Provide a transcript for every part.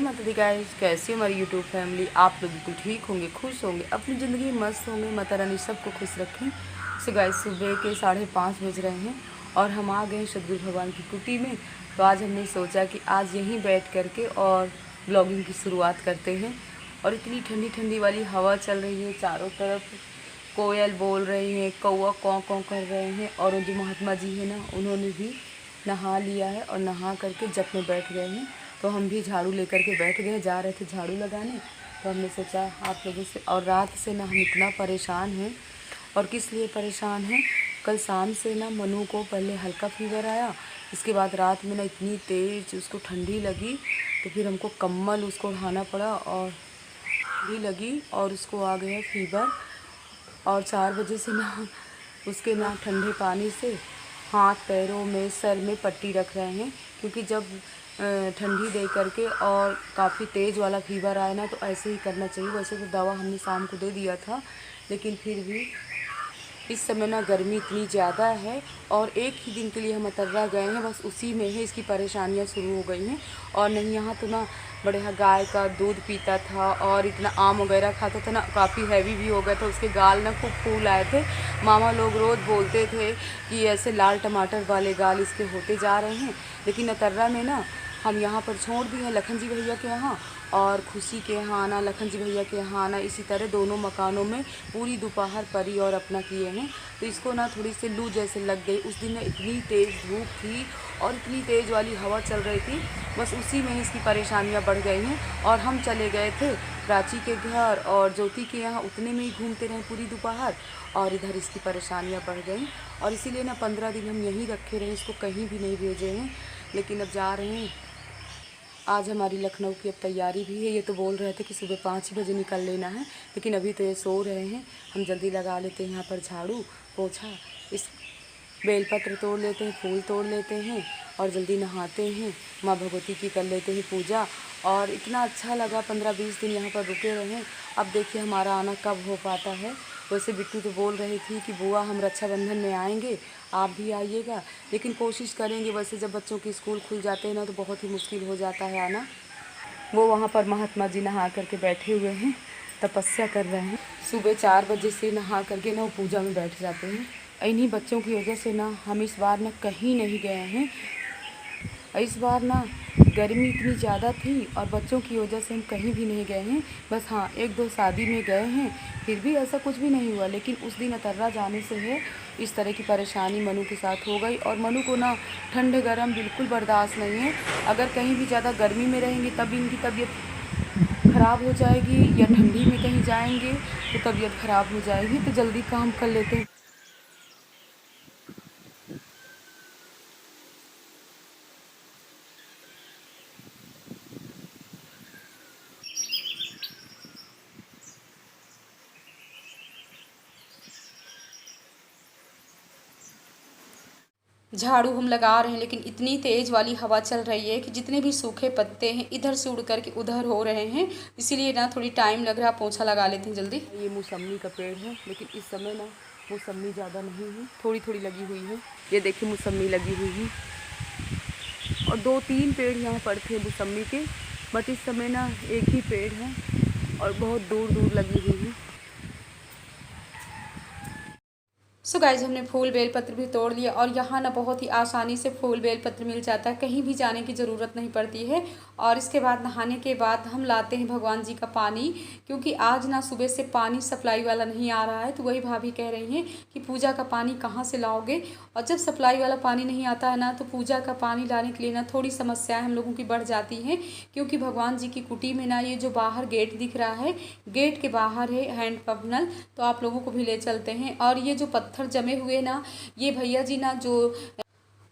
माता दी गाइस, कैसी हमारी यूट्यूब फैमिली। आप लोग बिल्कुल ठीक होंगे, खुश होंगे, अपनी ज़िंदगी में मस्त होंगे। माता रानी सबको खुश रखें। सो गाइस, सुबह के 5:30 बज रहे हैं और हम आ गए हैं सतगुरु भगवान की कुटी में। तो आज हमने सोचा कि आज यहीं बैठ करके और ब्लॉगिंग की शुरुआत करते हैं। और इतनी ठंडी ठंडी वाली हवा चल रही है, चारों तरफ कोयल बोल रही है, कौवा कौं कौं कर रहे हैं। और जो महात्मा जी है ना, उन्होंने भी नहा लिया है और नहा करके जप में बैठ गए हैं। तो हम भी झाड़ू लेकर के बैठ गए, जा रहे थे झाड़ू लगाने। तो हमने सोचा आप लोगों से, और रात से ना हम इतना परेशान हैं। और किस लिए परेशान हैं, कल शाम से ना मनु को पहले हल्का फीवर आया, इसके बाद रात में ना इतनी तेज़ उसको ठंडी लगी। तो फिर हमको कम्बल उसको उठाना पड़ा और ठंडी लगी और उसको आ गया फीवर। और 4 बजे से ना उसके ना ठंडे पानी से हाथ पैरों में सर में पट्टी रख रहे हैं। क्योंकि जब ठंडी दे करके और काफ़ी तेज़ वाला फीवर आए ना, तो ऐसे ही करना चाहिए। वैसे तो दवा हमने शाम को दे दिया था, लेकिन फिर भी इस समय ना गर्मी इतनी ज़्यादा है। और एक ही दिन के लिए हम अतर्रा गए हैं, बस उसी में ही इसकी परेशानियां शुरू हो गई हैं। और नहीं, यहाँ तो ना बढ़िया गाय का दूध पीता था और इतना आम वगैरह खाता था ना, काफ़ी हैवी भी हो गया था। उसके गाल ना खूब फूल आए थे। मामा लोग रोज़ बोलते थे कि ऐसे लाल टमाटर वाले गाल इसके होते जा रहे हैं। लेकिन अतर्रा में ना हम यहाँ पर छोड़ दिए हैं लखन जी भैया के यहाँ, और खुशी के यहाँ आना, लखन जी भैया के यहाँ आना, इसी तरह दोनों मकानों में पूरी दोपहर परी और अपना किए हैं। तो इसको ना थोड़ी सी लू जैसे लग गई। उस दिन ना इतनी तेज़ धूप थी और इतनी तेज़ वाली हवा चल रही थी, बस उसी में ही इसकी परेशानियाँ बढ़ गई हैं। और हम चले गए थे प्राची के घर और ज्योति के यहाँ, उतने में ही घूमते रहे पूरी दोपहर, और इधर इसकी परेशानियाँ बढ़ गई। और इसीलिए ना 15 दिन हम यहीं रखे रहे, इसको कहीं भी नहीं भेजे हैं। लेकिन अब जा रहे हैं। आज हमारी लखनऊ की अब तैयारी भी है। ये तो बोल रहे थे कि सुबह 5 बजे निकल लेना है, लेकिन अभी तो ये सो रहे हैं। हम जल्दी लगा लेते हैं यहाँ पर झाड़ू पोछा, इस बेलपत्र तोड़ लेते हैं, फूल तोड़ लेते हैं और जल्दी नहाते हैं, माँ भगवती की कर लेते हैं पूजा। और इतना अच्छा लगा, 15-20 दिन यहाँ पर रुके रहे। अब देखिए हमारा आना कब हो पाता है। वैसे बिट्टू तो बोल रही थी कि बुआ हम रक्षाबंधन में आएंगे, आप भी आइएगा, लेकिन कोशिश करेंगे। वैसे जब बच्चों के स्कूल खुल जाते हैं ना, तो बहुत ही मुश्किल हो जाता है आना। वो वहाँ पर महात्मा जी नहा करके बैठे हुए हैं, तपस्या कर रहे हैं। सुबह 4 बजे से नहा करके ना वो पूजा में बैठ जाते हैं। इन्हीं बच्चों की वजह से ना हम इस बार ना कहीं नहीं गए हैं। इस बार ना गर्मी इतनी ज़्यादा थी और बच्चों की वजह से हम कहीं भी नहीं गए हैं। बस हाँ, 1-2 शादी में गए हैं, फिर भी ऐसा कुछ भी नहीं हुआ। लेकिन उस दिन अतर्रा जाने से है इस तरह की परेशानी मनु के साथ हो गई। और मनु को ना ठंड गर्म बिल्कुल बर्दाश्त नहीं है। अगर कहीं भी ज़्यादा गर्मी में रहेंगे तब इनकी तबीयत ख़राब हो जाएगी, या ठंडी में कहीं जाएंगे तो तबीयत ख़राब हो जाएगी। तो जल्दी काम कर लेते हैं। झाड़ू हम लगा रहे हैं, लेकिन इतनी तेज़ वाली हवा चल रही है कि जितने भी सूखे पत्ते हैं इधर से उड़ करके उधर हो रहे हैं। इसीलिए ना थोड़ी टाइम लग रहा है। पोछा लगा लेते हैं जल्दी। ये मौसम्मी का पेड़ है, लेकिन इस समय ना मौसम्मी ज़्यादा नहीं है, थोड़ी थोड़ी लगी हुई है। ये देखिए मौसम्मी लगी हुई है, और 2-3 पेड़ यहाँ पर थे मौसम्मी के, बट इस समय ना एक ही पेड़ है और बहुत दूर दूर लगी हुई है। सो गाइज, हमने फूल बेलपत्र भी तोड़ लिया और यहाँ ना बहुत ही आसानी से फूल बेलपत्र मिल जाता है, कहीं भी जाने की ज़रूरत नहीं पड़ती है। और इसके बाद नहाने के बाद हम लाते हैं भगवान जी का पानी, क्योंकि आज ना सुबह से पानी सप्लाई वाला नहीं आ रहा है। तो वही भाभी कह रही हैं कि पूजा का पानी कहाँ से लाओगे। और जब सप्लाई वाला पानी नहीं आता है ना, तो पूजा का पानी लाने के लिए ना थोड़ी समस्याएँ हम लोगों की बढ़ जाती हैं। क्योंकि भगवान जी की कुटी में ना ये जो बाहर गेट दिख रहा है, गेट के बाहर है हैंडपंप नल, तो आप लोगों को भी ले चलते हैं। और ये जो पत्थर जमे हुए ना, ये भैया जी ना जो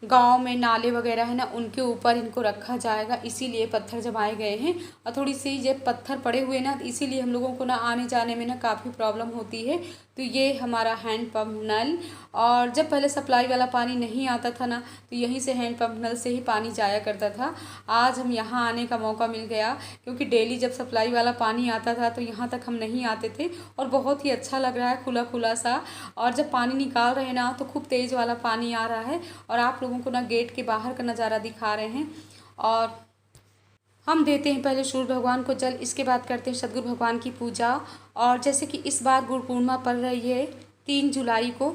गांव में नाले वगैरह है ना, उनके ऊपर इनको रखा जाएगा, इसीलिए पत्थर जमाए गए हैं। और थोड़ी सी ये पत्थर पड़े हुए ना, इसीलिए हम लोगों को ना आने जाने में ना काफ़ी प्रॉब्लम होती है। तो ये हमारा हैंड पंप नल। और जब पहले सप्लाई वाला पानी नहीं आता था ना, तो यहीं से हैंड पंप नल से ही पानी जाया करता था। आज हम यहाँ आने का मौका मिल गया, क्योंकि डेली जब सप्लाई वाला पानी आता था तो यहाँ तक हम नहीं आते थे। और बहुत ही अच्छा लग रहा है, खुला खुला सा। और जब पानी निकाल रहे हैं ना, तो खूब तेज़ वाला पानी आ रहा है। और आप लोगों को ना गेट के बाहर का नज़ारा दिखा रहे हैं। और हम देते हैं पहले सूर्य भगवान को जल, इसके बाद करते हैं सदगुरु भगवान की पूजा। और जैसे कि इस बार गुरु पूर्णिमा पड़ रही है 3 जुलाई को,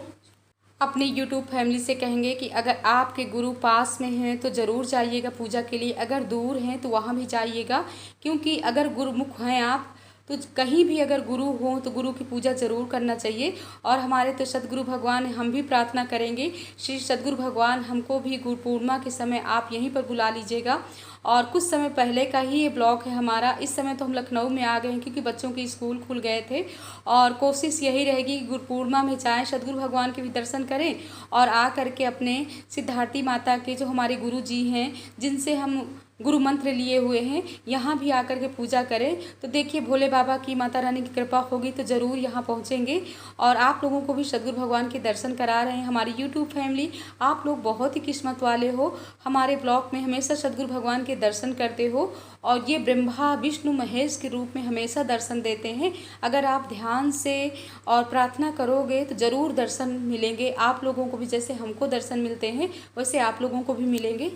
अपनी यूट्यूब फैमिली से कहेंगे कि अगर आपके गुरु पास में हैं तो ज़रूर जाइएगा पूजा के लिए, अगर दूर हैं तो वहाँ भी जाइएगा, क्योंकि अगर गुरुमुख हैं आप तो कहीं भी अगर गुरु हो तो गुरु की पूजा ज़रूर करना चाहिए। और हमारे तो सदगुरु भगवान, हम भी प्रार्थना करेंगे श्री सदगुरु भगवान हमको भी गुरु पूर्णिमा के समय आप यहीं पर बुला लीजिएगा। और कुछ समय पहले का ही ये ब्लॉग है हमारा, इस समय तो हम लखनऊ में आ गए हैं क्योंकि बच्चों के स्कूल खुल गए थे। और कोशिश यही रहेगी कि गुरु पूर्णिमा में जाएँ, सदगुरु भगवान के भी दर्शन करें और आ करके अपने सिद्धार्थी माता के जो हमारे गुरु जी हैं, जिनसे हम गुरु मंत्र लिए हुए हैं, यहाँ भी आकर के पूजा करें। तो देखिए भोले बाबा की, माता रानी की कृपा होगी तो ज़रूर यहाँ पहुँचेंगे। और आप लोगों को भी सदगुरु भगवान के दर्शन करा रहे हैं। हमारी यूट्यूब फैमिली, आप लोग बहुत ही किस्मत वाले हो, हमारे ब्लॉग में हमेशा सदगुरु भगवान के दर्शन करते हो और ये ब्रह्मा विष्णु महेश के रूप में हमेशा दर्शन देते हैं। अगर आप ध्यान से और प्रार्थना करोगे तो ज़रूर दर्शन मिलेंगे आप लोगों को भी, जैसे हमको दर्शन मिलते हैं वैसे आप लोगों को भी मिलेंगे।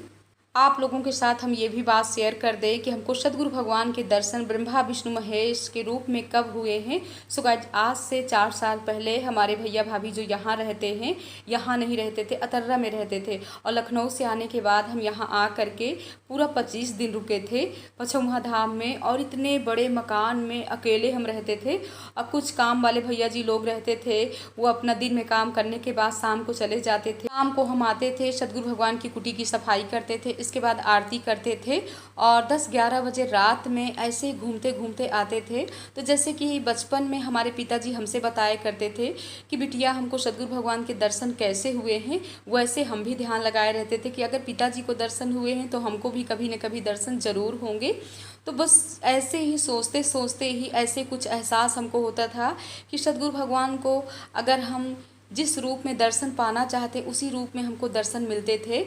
आप लोगों के साथ हम ये भी बात शेयर कर दें कि हमको सदगुरु भगवान के दर्शन ब्रह्मा विष्णु महेश के रूप में कब हुए हैं। सो गाइस, आज से 4 साल पहले हमारे भैया भाभी जो यहाँ रहते हैं, यहाँ नहीं रहते थे, अतर्रा में रहते थे, और लखनऊ से आने के बाद हम यहाँ आ करके पूरा 25 दिन रुके थे पचौहा धाम में। और इतने बड़े मकान में अकेले हम रहते थे और कुछ काम वाले भैया जी लोग रहते थे, वो अपना दिन में काम करने के बाद शाम को चले जाते थे। शाम को हम आते थे, सदगुरु भगवान की कुटी की सफाई करते थे, इसके बाद आरती करते थे और 10-11 बजे रात में ऐसे घूमते घूमते आते थे। तो जैसे कि बचपन में हमारे पिताजी हमसे बताया करते थे कि बिटिया हमको सदगुरु भगवान के दर्शन कैसे हुए हैं, वैसे हम भी ध्यान लगाए रहते थे कि अगर पिताजी को दर्शन हुए हैं तो हमको भी कभी न कभी दर्शन ज़रूर होंगे। तो बस ऐसे ही सोचते सोचते ही ऐसे कुछ एहसास हमको होता था कि सदगुरु भगवान को अगर हम जिस रूप में दर्शन पाना चाहते उसी रूप में हमको दर्शन मिलते थे।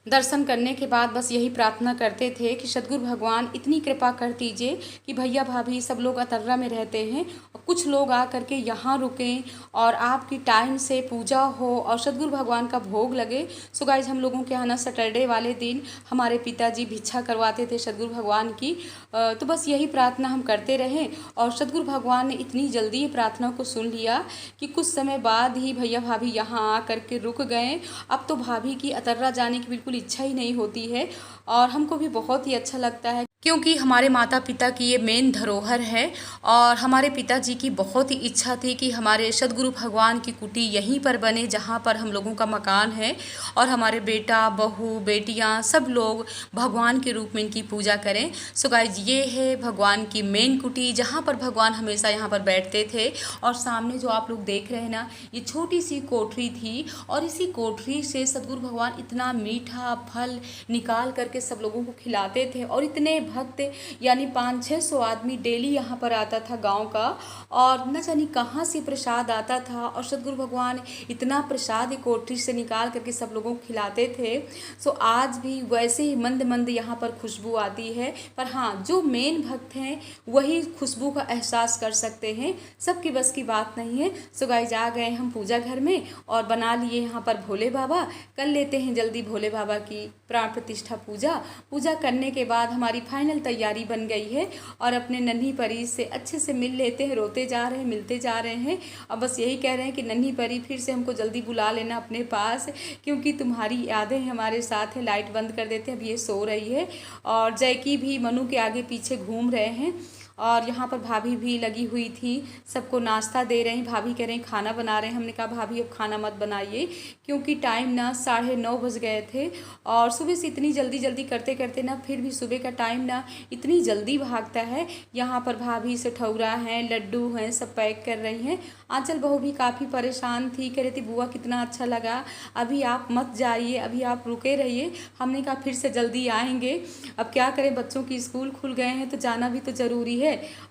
दर्शन करने के बाद बस यही प्रार्थना करते थे कि सदगुरु भगवान इतनी कृपा कर दीजिए कि भैया भाभी सब लोग अतर्रा में रहते हैं और कुछ लोग आ करके यहाँ रुकें और आपकी टाइम से पूजा हो और सदगुरु भगवान का भोग लगे। सो गाइस, हम लोगों के यहाँ ना सैटरडे वाले दिन हमारे पिताजी भिक्षा करवाते थे सदगुरु भगवान की। तो बस यही प्रार्थना हम करते रहें और सदगुरु भगवान ने इतनी जल्दी ये प्रार्थना को सुन लिया कि कुछ समय बाद ही भैया भाभी यहाँ आ करके रुक गए। अब तो भाभी की अतर्रा जाने की बिल्कुल इच्छा ही नहीं होती है और हमको भी बहुत ही अच्छा लगता है, क्योंकि हमारे माता पिता की ये मेन धरोहर है। और हमारे पिताजी की बहुत ही इच्छा थी कि हमारे सदगुरु भगवान की कुटी यहीं पर बने जहाँ पर हम लोगों का मकान है और हमारे बेटा बहू बेटियाँ सब लोग भगवान के रूप में इनकी पूजा करें। सो गाइस, ये है भगवान की मेन कुटी जहाँ पर भगवान हमेशा यहाँ पर बैठते थे। और सामने जो आप लोग देख रहे हैं ना, ये छोटी सी कोठरी थी और इसी कोठरी से सदगुरु भगवान इतना मीठा फल निकाल करके सब लोगों को खिलाते थे। और इतने भक्त यानी 500-600 आदमी डेली यहाँ पर आता था गांव का, और न जानी कहाँ से प्रसाद आता था और सदगुरु भगवान इतना प्रसाद एक कोठरी से निकाल करके सब लोगों को खिलाते थे। सो आज भी वैसे ही मंद मंद यहाँ पर खुशबू आती है। पर हाँ, जो मेन भक्त हैं वही खुशबू का एहसास कर सकते हैं, सबकी बस की बात नहीं है। सो गाइस, आ गए हम पूजा घर में और बना लिए यहाँ पर भोले बाबा। कर लेते हैं जल्दी भोले बाबा की प्राण प्रतिष्ठा पूजा करने के बाद हमारी फाइनल तैयारी बन गई है और अपने नन्ही परी से अच्छे से मिल लेते हैं। रोते जा रहे हैं, मिलते जा रहे हैं और बस यही कह रहे हैं कि नन्ही परी फिर से हमको जल्दी बुला लेना अपने पास, क्योंकि तुम्हारी यादें हमारे साथ हैं। लाइट बंद कर देते हैं, अब ये सो रही है और जैकी भी मनु के आगे पीछे घूम रहे हैं। और यहाँ पर भाभी भी लगी हुई थी, सबको नाश्ता दे रही। भाभी कह रही खाना बना रहे हैं। हमने कहा भाभी अब खाना मत बनाइए, क्योंकि टाइम ना 9:30 बज गए थे और सुबह से इतनी जल्दी करते करते ना फिर भी सुबह का टाइम ना इतनी जल्दी भागता है। यहाँ पर भाभी से ठौरा हैं, लड्डू हैं, सब पैक कर रही हैं। आंचल बहू भी काफ़ी परेशान थी, कह रही थी बुआ कितना अच्छा लगा, अभी आप मत जाइए, अभी आप रुके रहिए। हमने कहा फिर से जल्दी आएंगे। अब क्या करें, बच्चों की स्कूल खुल गए हैं तो जाना भी तो ज़रूरी है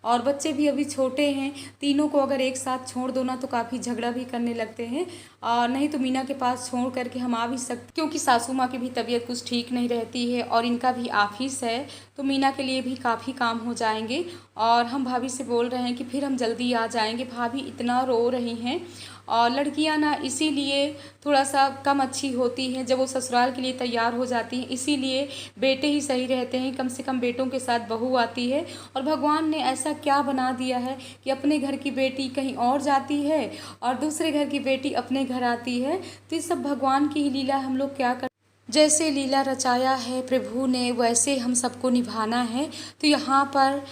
और बच्चे भी अभी छोटे हैं। तीनों को अगर एक साथ छोड़ दो ना तो काफ़ी झगड़ा भी करने लगते हैं। और नहीं तो मीना के पास छोड़ करके हम आ भी सकते, क्योंकि सासू माँ की भी तबीयत कुछ ठीक नहीं रहती है और इनका भी ऑफिस है, तो मीना के लिए भी काफ़ी काम हो जाएंगे। और हम भाभी से बोल रहे हैं कि फिर हम जल्दी आ जाएंगे। भाभी इतना रो रही हैं और लड़कियां ना इसीलिए थोड़ा सा कम अच्छी होती हैं जब वो ससुराल के लिए तैयार हो जाती हैं, इसीलिए बेटे ही सही रहते हैं। कम से कम बेटों के साथ बहू आती है। और भगवान ने ऐसा क्या बना दिया है कि अपने घर की बेटी कहीं और जाती है और दूसरे घर की बेटी अपने घर आती है। तो ये सब भगवान की ही लीला। हम लोग क्या कर, जैसे लीला रचाया है प्रभु ने वैसे हम सबको निभाना है। तो यहाँ पर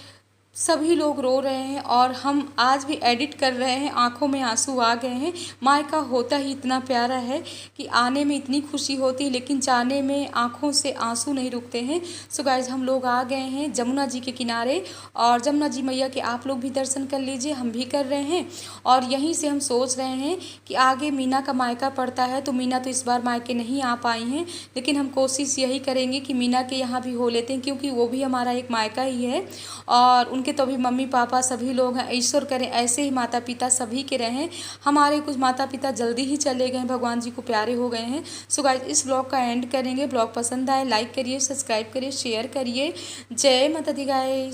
सभी लोग रो रहे हैं और हम आज भी एडिट कर रहे हैं, आंखों में आंसू आ गए हैं। मायका होता ही इतना प्यारा है कि आने में इतनी खुशी होती है लेकिन जाने में आंखों से आंसू नहीं रुकते हैं। सो गाइज हम लोग आ गए हैं जमुना जी के किनारे और जमुना जी मैया के आप लोग भी दर्शन कर लीजिए, हम भी कर रहे हैं। और यहीं से हम सोच रहे हैं कि आगे मीना का मायका पड़ता है, तो मीना तो इस बार मायके नहीं आ पाई हैं, लेकिन हम कोशिश यही करेंगे कि मीना के यहाँ भी हो लेते हैं क्योंकि वो भी हमारा एक मायका ही है। और उनके तो अभी मम्मी पापा सभी लोग हैं। ईश्वर करें ऐसे ही माता पिता सभी के रहें। हमारे कुछ माता पिता जल्दी ही चले गए हैं, भगवान जी को प्यारे हो गए हैं। सो गाइज इस ब्लॉग का एंड करेंगे। ब्लॉग पसंद आए लाइक करिए, सब्सक्राइब करिए, शेयर करिए। जय माता दी गाइज।